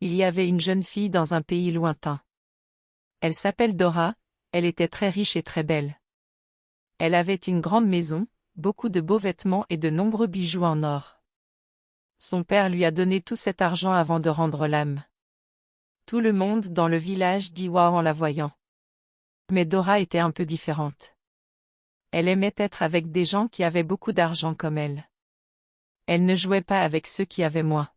Il y avait une jeune fille dans un pays lointain. Elle s'appelle Dora, elle était très riche et très belle. Elle avait une grande maison, beaucoup de beaux vêtements et de nombreux bijoux en or. Son père lui a donné tout cet argent avant de rendre l'âme. Tout le monde dans le village dit waouh en la voyant. Mais Dora était un peu différente. Elle aimait être avec des gens qui avaient beaucoup d'argent comme elle. Elle ne jouait pas avec ceux qui avaient moins.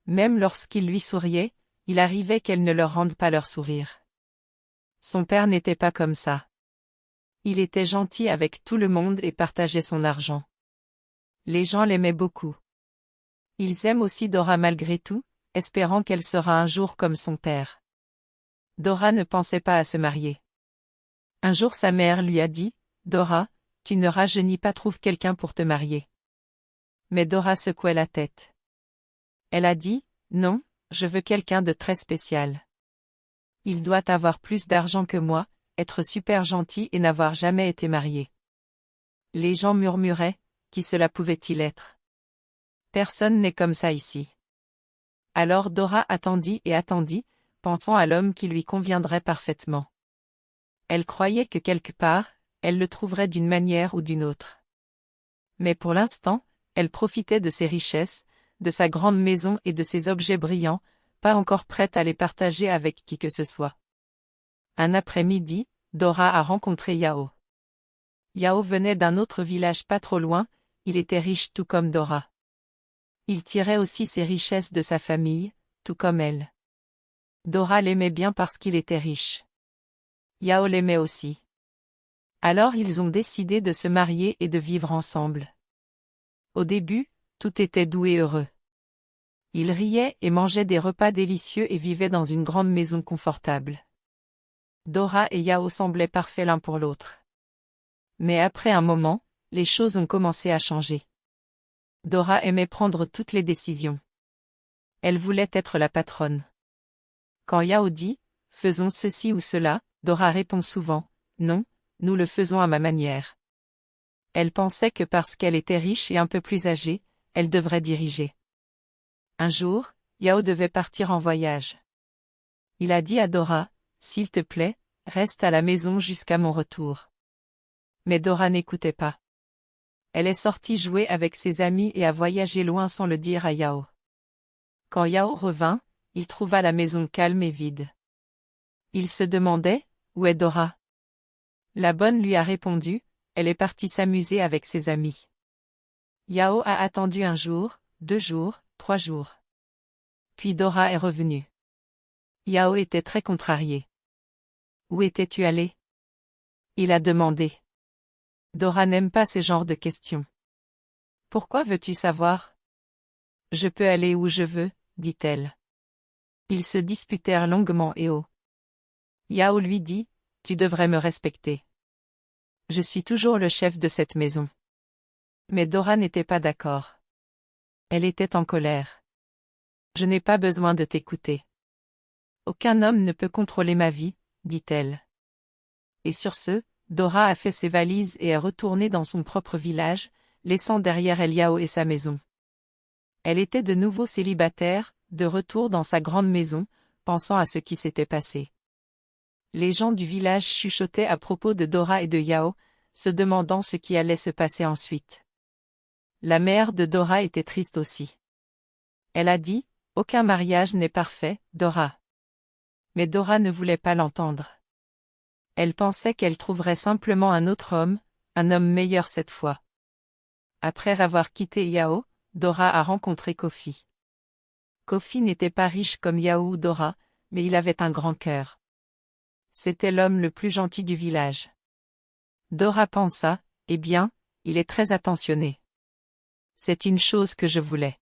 Même lorsqu'ils lui souriaient, il arrivait qu'elle ne leur rende pas leur sourire. Son père n'était pas comme ça. Il était gentil avec tout le monde et partageait son argent. Les gens l'aimaient beaucoup. Ils aiment aussi Dora malgré tout, espérant qu'elle sera un jour comme son père. Dora ne pensait pas à se marier. Un jour sa mère lui a dit, « Dora, tu ne rajeunis pas, trouve quelqu'un pour te marier. » Mais Dora secouait la tête. Elle a dit, « Non, je veux quelqu'un de très spécial. Il doit avoir plus d'argent que moi, être super gentil et n'avoir jamais été marié. » Les gens murmuraient, « Qui cela pouvait-il être? Personne n'est comme ça ici. » Alors Dora attendit et attendit, pensant à l'homme qui lui conviendrait parfaitement. Elle croyait que quelque part, elle le trouverait d'une manière ou d'une autre. Mais pour l'instant, elle profitait de ses richesses, de sa grande maison et de ses objets brillants, pas encore prête à les partager avec qui que ce soit. Un après-midi, Dora a rencontré Yao. Yao venait d'un autre village pas trop loin, il était riche tout comme Dora. Il tirait aussi ses richesses de sa famille, tout comme elle. Dora l'aimait bien parce qu'il était riche. Yao l'aimait aussi. Alors ils ont décidé de se marier et de vivre ensemble. Au début, tout était doux et heureux. Ils riaient et mangeaient des repas délicieux et vivaient dans une grande maison confortable. Dora et Yao semblaient parfaits l'un pour l'autre. Mais après un moment, les choses ont commencé à changer. Dora aimait prendre toutes les décisions. Elle voulait être la patronne. Quand Yao dit « Faisons ceci ou cela », Dora répond souvent « Non, nous le faisons à ma manière ». Elle pensait que parce qu'elle était riche et un peu plus âgée, elle devrait diriger. Un jour, Yao devait partir en voyage. Il a dit à Dora « S'il te plaît, reste à la maison jusqu'à mon retour ». Mais Dora n'écoutait pas. Elle est sortie jouer avec ses amis et a voyagé loin sans le dire à Yao. Quand Yao revint, il trouva la maison calme et vide. Il se demandait « Où est Dora ?» La bonne lui a répondu « Elle est partie s'amuser avec ses amis. » Yao a attendu 1 jour, 2 jours, 3 jours. Puis Dora est revenue. Yao était très contrarié. « Où étais-tu allé ?» Il a demandé. Dora n'aime pas ce genre de questions. « Pourquoi veux-tu savoir ? » « Je peux aller où je veux, » dit-elle. Ils se disputèrent longuement et haut. Yao lui dit, « Tu devrais me respecter. Je suis toujours le chef de cette maison. » Mais Dora n'était pas d'accord. Elle était en colère. « Je n'ai pas besoin de t'écouter. Aucun homme ne peut contrôler ma vie, » dit-elle. Et sur ce, Dora a fait ses valises et est retournée dans son propre village, laissant derrière elle Yao et sa maison. Elle était de nouveau célibataire, de retour dans sa grande maison, pensant à ce qui s'était passé. Les gens du village chuchotaient à propos de Dora et de Yao, se demandant ce qui allait se passer ensuite. La mère de Dora était triste aussi. Elle a dit, « Aucun mariage n'est parfait, Dora. » Mais Dora ne voulait pas l'entendre. Elle pensait qu'elle trouverait simplement un autre homme, un homme meilleur cette fois. Après avoir quitté Yao, Dora a rencontré Kofi. Kofi n'était pas riche comme Yao ou Dora, mais il avait un grand cœur. C'était l'homme le plus gentil du village. Dora pensa, « Eh bien, il est très attentionné. C'est une chose que je voulais. »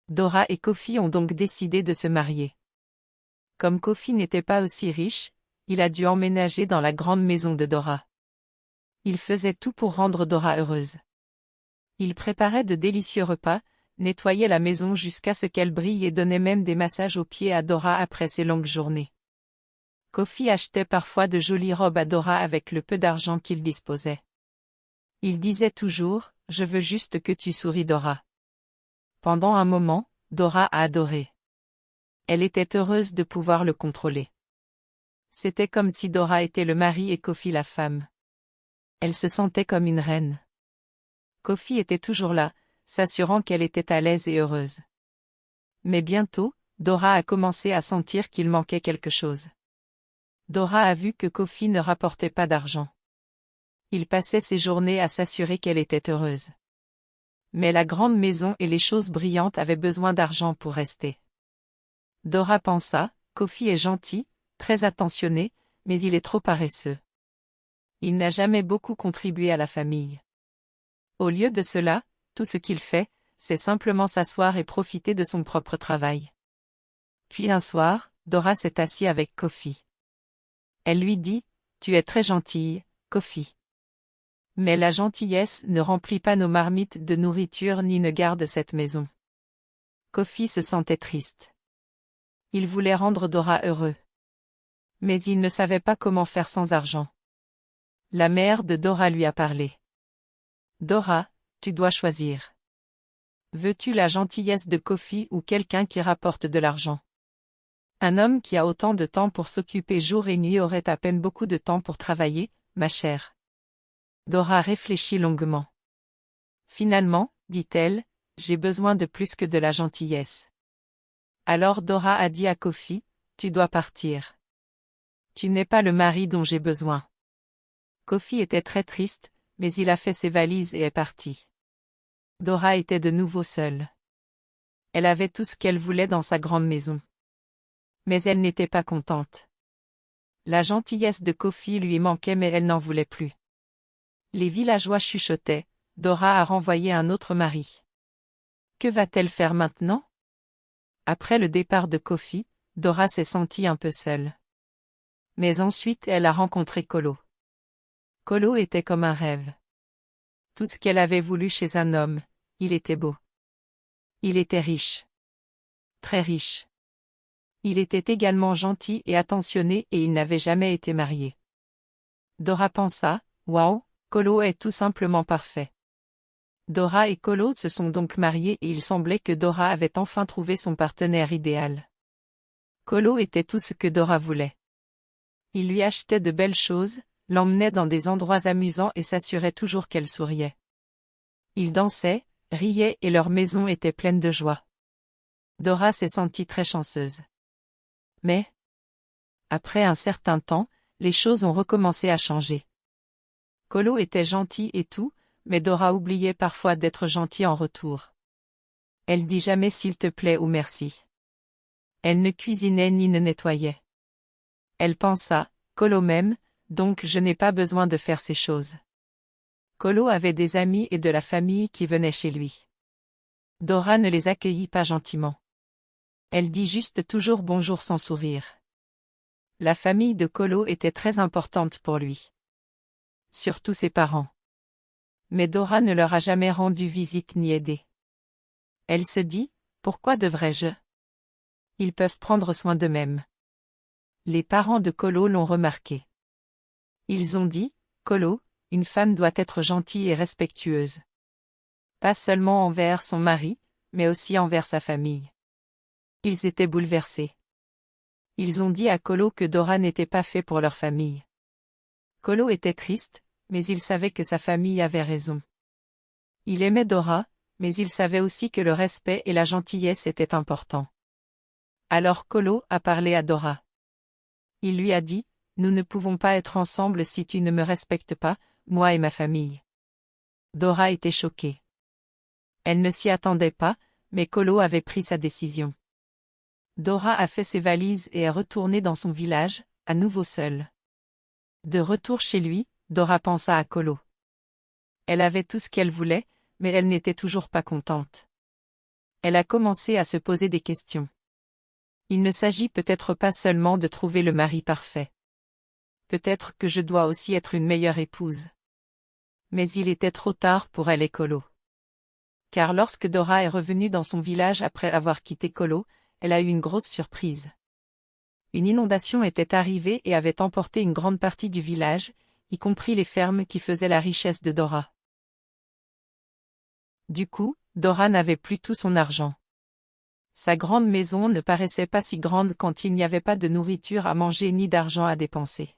Dora et Kofi ont donc décidé de se marier. Comme Kofi n'était pas aussi riche, il a dû emménager dans la grande maison de Dora. Il faisait tout pour rendre Dora heureuse. Il préparait de délicieux repas, nettoyait la maison jusqu'à ce qu'elle brille et donnait même des massages aux pieds à Dora après ses longues journées. Kofi achetait parfois de jolies robes à Dora avec le peu d'argent qu'il disposait. Il disait toujours, « Je veux juste que tu souris Dora. » Pendant un moment, Dora a adoré. Elle était heureuse de pouvoir le contrôler. C'était comme si Dora était le mari et Kofi la femme. Elle se sentait comme une reine. Kofi était toujours là, s'assurant qu'elle était à l'aise et heureuse. Mais bientôt, Dora a commencé à sentir qu'il manquait quelque chose. Dora a vu que Kofi ne rapportait pas d'argent. Il passait ses journées à s'assurer qu'elle était heureuse. Mais la grande maison et les choses brillantes avaient besoin d'argent pour rester. Dora pensa, Kofi est gentil, très attentionné, mais il est trop paresseux. Il n'a jamais beaucoup contribué à la famille. Au lieu de cela, tout ce qu'il fait, c'est simplement s'asseoir et profiter de son propre travail. Puis un soir, Dora s'est assise avec Kofi. Elle lui dit, « Tu es très gentille, Kofi. Mais la gentillesse ne remplit pas nos marmites de nourriture ni ne garde cette maison. » Kofi se sentait triste. Il voulait rendre Dora heureux. Mais il ne savait pas comment faire sans argent. La mère de Dora lui a parlé. « Dora, tu dois choisir. Veux-tu la gentillesse de Kofi ou quelqu'un qui rapporte de l'argent? Un homme qui a autant de temps pour s'occuper jour et nuit aurait à peine beaucoup de temps pour travailler, ma chère. » Dora réfléchit longuement. Finalement, dit-elle, j'ai besoin de plus que de la gentillesse. Alors Dora a dit à Kofi, tu dois partir. Tu n'es pas le mari dont j'ai besoin. Kofi était très triste, mais il a fait ses valises et est parti. Dora était de nouveau seule. Elle avait tout ce qu'elle voulait dans sa grande maison. Mais elle n'était pas contente. La gentillesse de Kofi lui manquait mais elle n'en voulait plus. Les villageois chuchotaient, Dora a renvoyé un autre mari. Que va-t-elle faire maintenant? Après le départ de Kofi, Dora s'est sentie un peu seule. Mais ensuite elle a rencontré Kolo. Kolo était comme un rêve. Tout ce qu'elle avait voulu chez un homme, il était beau. Il était riche. Très riche. Il était également gentil et attentionné et il n'avait jamais été marié. Dora pensa, waouh, Kolo est tout simplement parfait. Dora et Kolo se sont donc mariés et il semblait que Dora avait enfin trouvé son partenaire idéal. Kolo était tout ce que Dora voulait. Il lui achetait de belles choses, l'emmenait dans des endroits amusants et s'assurait toujours qu'elle souriait. Ils dansaient, riaient et leur maison était pleine de joie. Dora s'est sentie très chanceuse. Mais, après un certain temps, les choses ont recommencé à changer. Kolo était gentil et tout, mais Dora oubliait parfois d'être gentil en retour. Elle dit jamais s'il te plaît ou merci. Elle ne cuisinait ni ne nettoyait. Elle pensa, Kolo m'aime, donc je n'ai pas besoin de faire ces choses. Kolo avait des amis et de la famille qui venaient chez lui. Dora ne les accueillit pas gentiment. Elle dit juste toujours bonjour sans sourire. La famille de Kolo était très importante pour lui. Surtout ses parents. Mais Dora ne leur a jamais rendu visite ni aidé. Elle se dit, pourquoi devrais-je? Ils peuvent prendre soin d'eux-mêmes. Les parents de Kolo l'ont remarqué. Ils ont dit, Kolo, une femme doit être gentille et respectueuse. Pas seulement envers son mari, mais aussi envers sa famille. Ils étaient bouleversés. Ils ont dit à Kolo que Dora n'était pas fait pour leur famille. Kolo était triste, mais il savait que sa famille avait raison. Il aimait Dora, mais il savait aussi que le respect et la gentillesse étaient importants. Alors Kolo a parlé à Dora. Il lui a dit, nous ne pouvons pas être ensemble si tu ne me respectes pas, moi et ma famille. Dora était choquée. Elle ne s'y attendait pas, mais Kolo avait pris sa décision. Dora a fait ses valises et est retournée dans son village, à nouveau seule. De retour chez lui, Dora pensa à Kolo. Elle avait tout ce qu'elle voulait, mais elle n'était toujours pas contente. Elle a commencé à se poser des questions. Il ne s'agit peut-être pas seulement de trouver le mari parfait. Peut-être que je dois aussi être une meilleure épouse. Mais il était trop tard pour elle et Kolo. Car lorsque Dora est revenue dans son village après avoir quitté Kolo, elle a eu une grosse surprise. Une inondation était arrivée et avait emporté une grande partie du village, y compris les fermes qui faisaient la richesse de Dora. Du coup, Dora n'avait plus tout son argent. Sa grande maison ne paraissait pas si grande quand il n'y avait pas de nourriture à manger ni d'argent à dépenser.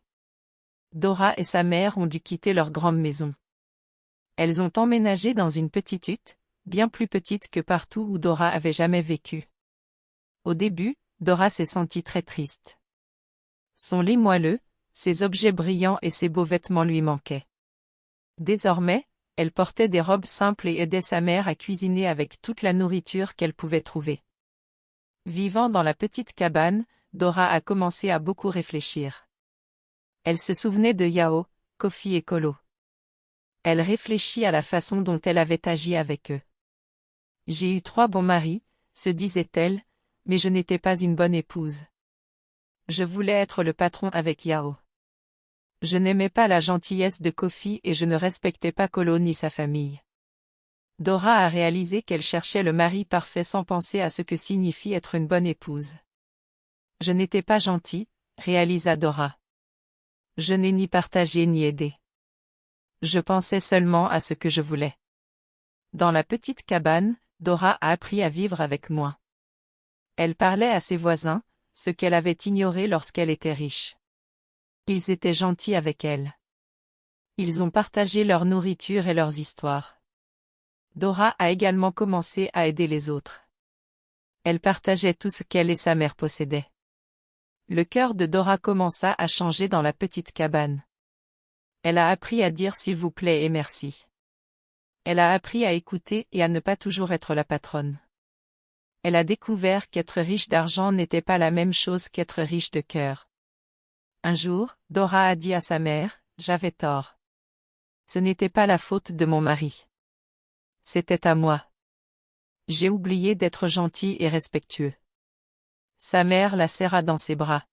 Dora et sa mère ont dû quitter leur grande maison. Elles ont emménagé dans une petite hutte, bien plus petite que partout où Dora avait jamais vécu. Au début, Dora s'est sentie très triste. Son lit moelleux, ses objets brillants et ses beaux vêtements lui manquaient. Désormais, elle portait des robes simples et aidait sa mère à cuisiner avec toute la nourriture qu'elle pouvait trouver. Vivant dans la petite cabane, Dora a commencé à beaucoup réfléchir. Elle se souvenait de Yao, Kofi et Kolo. Elle réfléchit à la façon dont elle avait agi avec eux. J'ai eu 3 bons maris, se disait-elle, mais je n'étais pas une bonne épouse. Je voulais être le patron avec Yao. Je n'aimais pas la gentillesse de Kofi et je ne respectais pas Kolo ni sa famille. Dora a réalisé qu'elle cherchait le mari parfait sans penser à ce que signifie être une bonne épouse. Je n'étais pas gentil, réalisa Dora. Je n'ai ni partagé ni aidé. Je pensais seulement à ce que je voulais. Dans la petite cabane, Dora a appris à vivre avec moi. Elle parlait à ses voisins, ce qu'elle avait ignoré lorsqu'elle était riche. Ils étaient gentils avec elle. Ils ont partagé leur nourriture et leurs histoires. Dora a également commencé à aider les autres. Elle partageait tout ce qu'elle et sa mère possédaient. Le cœur de Dora commença à changer dans la petite cabane. Elle a appris à dire s'il vous plaît et merci. Elle a appris à écouter et à ne pas toujours être la patronne. Elle a découvert qu'être riche d'argent n'était pas la même chose qu'être riche de cœur. Un jour, Dora a dit à sa mère, « J'avais tort. Ce n'était pas la faute de mon mari. C'était à moi. J'ai oublié d'être gentil et respectueux. » Sa mère la serra dans ses bras.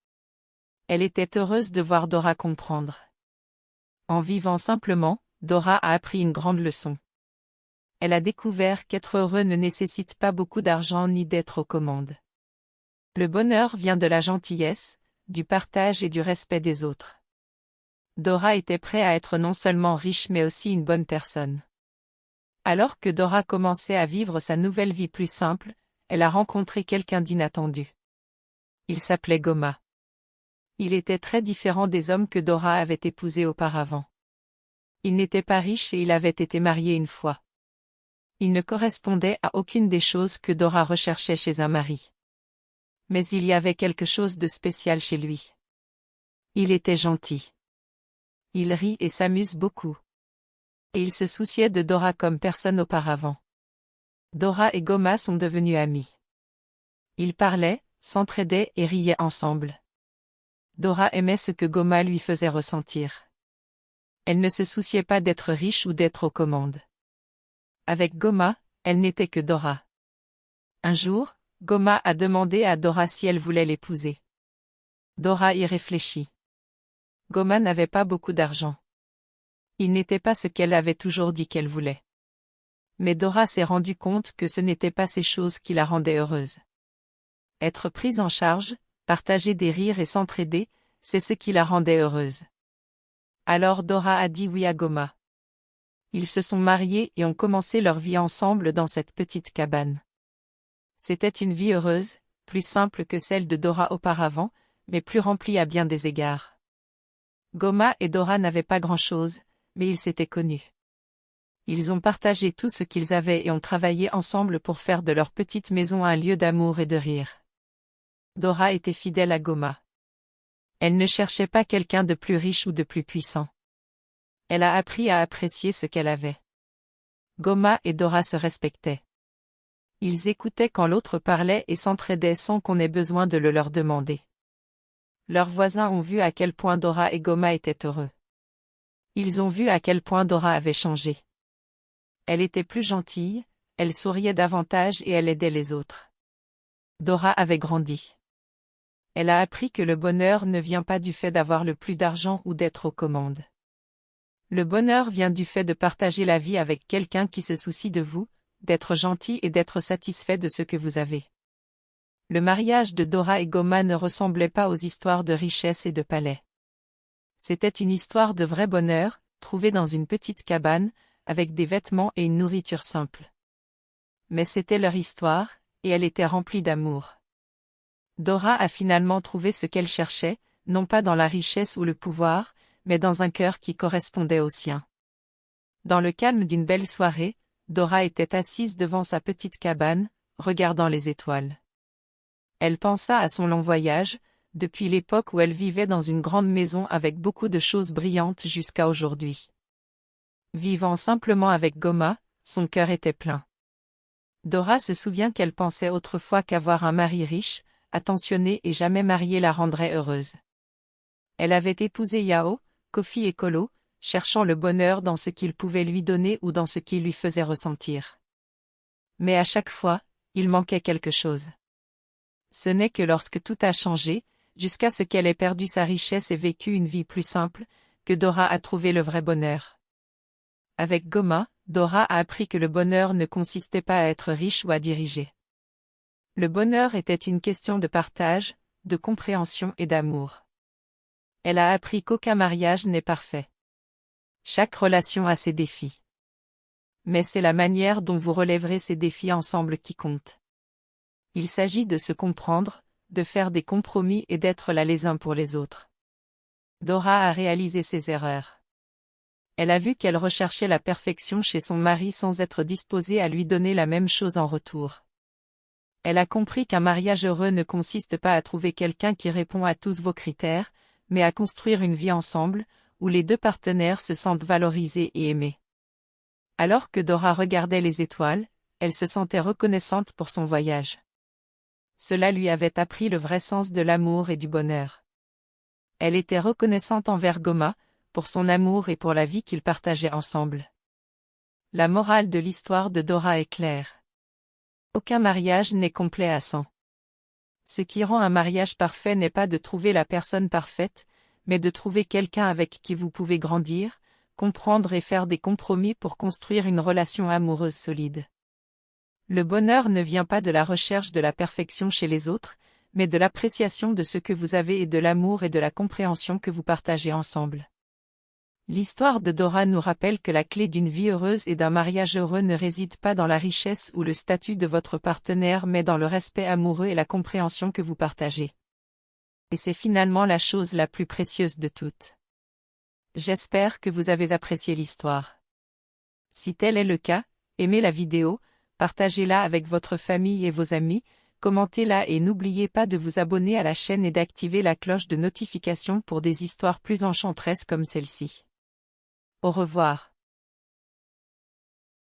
Elle était heureuse de voir Dora comprendre. En vivant simplement, Dora a appris une grande leçon. Elle a découvert qu'être heureux ne nécessite pas beaucoup d'argent ni d'être aux commandes. Le bonheur vient de la gentillesse, du partage et du respect des autres. Dora était prête à être non seulement riche mais aussi une bonne personne. Alors que Dora commençait à vivre sa nouvelle vie plus simple, elle a rencontré quelqu'un d'inattendu. Il s'appelait Goma. Il était très différent des hommes que Dora avait épousés auparavant. Il n'était pas riche et il avait été marié une fois. Il ne correspondait à aucune des choses que Dora recherchait chez un mari. Mais il y avait quelque chose de spécial chez lui. Il était gentil. Il rit et s'amuse beaucoup. Et il se souciait de Dora comme personne auparavant. Dora et Goma sont devenus amis. Ils parlaient, s'entraidaient et riaient ensemble. Dora aimait ce que Goma lui faisait ressentir. Elle ne se souciait pas d'être riche ou d'être aux commandes. Avec Goma, elle n'était que Dora. Un jour, Goma a demandé à Dora si elle voulait l'épouser. Dora y réfléchit. Goma n'avait pas beaucoup d'argent. Il n'était pas ce qu'elle avait toujours dit qu'elle voulait. Mais Dora s'est rendue compte que ce n'était pas ces choses qui la rendaient heureuse. Être prise en charge, partager des rires et s'entraider, c'est ce qui la rendait heureuse. Alors Dora a dit oui à Goma. Ils se sont mariés et ont commencé leur vie ensemble dans cette petite cabane. C'était une vie heureuse, plus simple que celle de Dora auparavant, mais plus remplie à bien des égards. Goma et Dora n'avaient pas grand-chose, mais ils s'étaient connus. Ils ont partagé tout ce qu'ils avaient et ont travaillé ensemble pour faire de leur petite maison un lieu d'amour et de rire. Dora était fidèle à Goma. Elle ne cherchait pas quelqu'un de plus riche ou de plus puissant. Elle a appris à apprécier ce qu'elle avait. Goma et Dora se respectaient. Ils écoutaient quand l'autre parlait et s'entraidaient sans qu'on ait besoin de le leur demander. Leurs voisins ont vu à quel point Dora et Goma étaient heureux. Ils ont vu à quel point Dora avait changé. Elle était plus gentille, elle souriait davantage et elle aidait les autres. Dora avait grandi. Elle a appris que le bonheur ne vient pas du fait d'avoir le plus d'argent ou d'être aux commandes. Le bonheur vient du fait de partager la vie avec quelqu'un qui se soucie de vous, d'être gentil et d'être satisfait de ce que vous avez. Le mariage de Dora et Goma ne ressemblait pas aux histoires de richesse et de palais. C'était une histoire de vrai bonheur, trouvée dans une petite cabane, avec des vêtements et une nourriture simple. Mais c'était leur histoire, et elle était remplie d'amour. Dora a finalement trouvé ce qu'elle cherchait, non pas dans la richesse ou le pouvoir, mais dans un cœur qui correspondait au sien. Dans le calme d'une belle soirée, Dora était assise devant sa petite cabane, regardant les étoiles. Elle pensa à son long voyage, depuis l'époque où elle vivait dans une grande maison avec beaucoup de choses brillantes jusqu'à aujourd'hui. Vivant simplement avec Gomain, son cœur était plein. Dora se souvient qu'elle pensait autrefois qu'avoir un mari riche, attentionné et jamais marié la rendrait heureuse. Elle avait épousé Yao, Kofi et Kolo, cherchant le bonheur dans ce qu'il pouvait lui donner ou dans ce qu'il lui faisait ressentir. Mais à chaque fois, il manquait quelque chose. Ce n'est que lorsque tout a changé, jusqu'à ce qu'elle ait perdu sa richesse et vécu une vie plus simple, que Dora a trouvé le vrai bonheur. Avec Gomain, Dora a appris que le bonheur ne consistait pas à être riche ou à diriger. Le bonheur était une question de partage, de compréhension et d'amour. Elle a appris qu'aucun mariage n'est parfait. Chaque relation a ses défis. Mais c'est la manière dont vous relèverez ces défis ensemble qui compte. Il s'agit de se comprendre, de faire des compromis et d'être là les uns pour les autres. Dora a réalisé ses erreurs. Elle a vu qu'elle recherchait la perfection chez son mari sans être disposée à lui donner la même chose en retour. Elle a compris qu'un mariage heureux ne consiste pas à trouver quelqu'un qui répond à tous vos critères, mais à construire une vie ensemble, où les deux partenaires se sentent valorisés et aimés. Alors que Dora regardait les étoiles, elle se sentait reconnaissante pour son voyage. Cela lui avait appris le vrai sens de l'amour et du bonheur. Elle était reconnaissante envers Gomain, pour son amour et pour la vie qu'ils partageaient ensemble. La morale de l'histoire de Dora est claire. Aucun mariage n'est complet à 100. Ce qui rend un mariage parfait n'est pas de trouver la personne parfaite, mais de trouver quelqu'un avec qui vous pouvez grandir, comprendre et faire des compromis pour construire une relation amoureuse solide. Le bonheur ne vient pas de la recherche de la perfection chez les autres, mais de l'appréciation de ce que vous avez et de l'amour et de la compréhension que vous partagez ensemble. L'histoire de Dora nous rappelle que la clé d'une vie heureuse et d'un mariage heureux ne réside pas dans la richesse ou le statut de votre partenaire mais dans le respect amoureux et la compréhension que vous partagez. Et c'est finalement la chose la plus précieuse de toutes. J'espère que vous avez apprécié l'histoire. Si tel est le cas, aimez la vidéo, partagez-la avec votre famille et vos amis, commentez-la et n'oubliez pas de vous abonner à la chaîne et d'activer la cloche de notification pour des histoires plus enchanteresses comme celle-ci. Au revoir.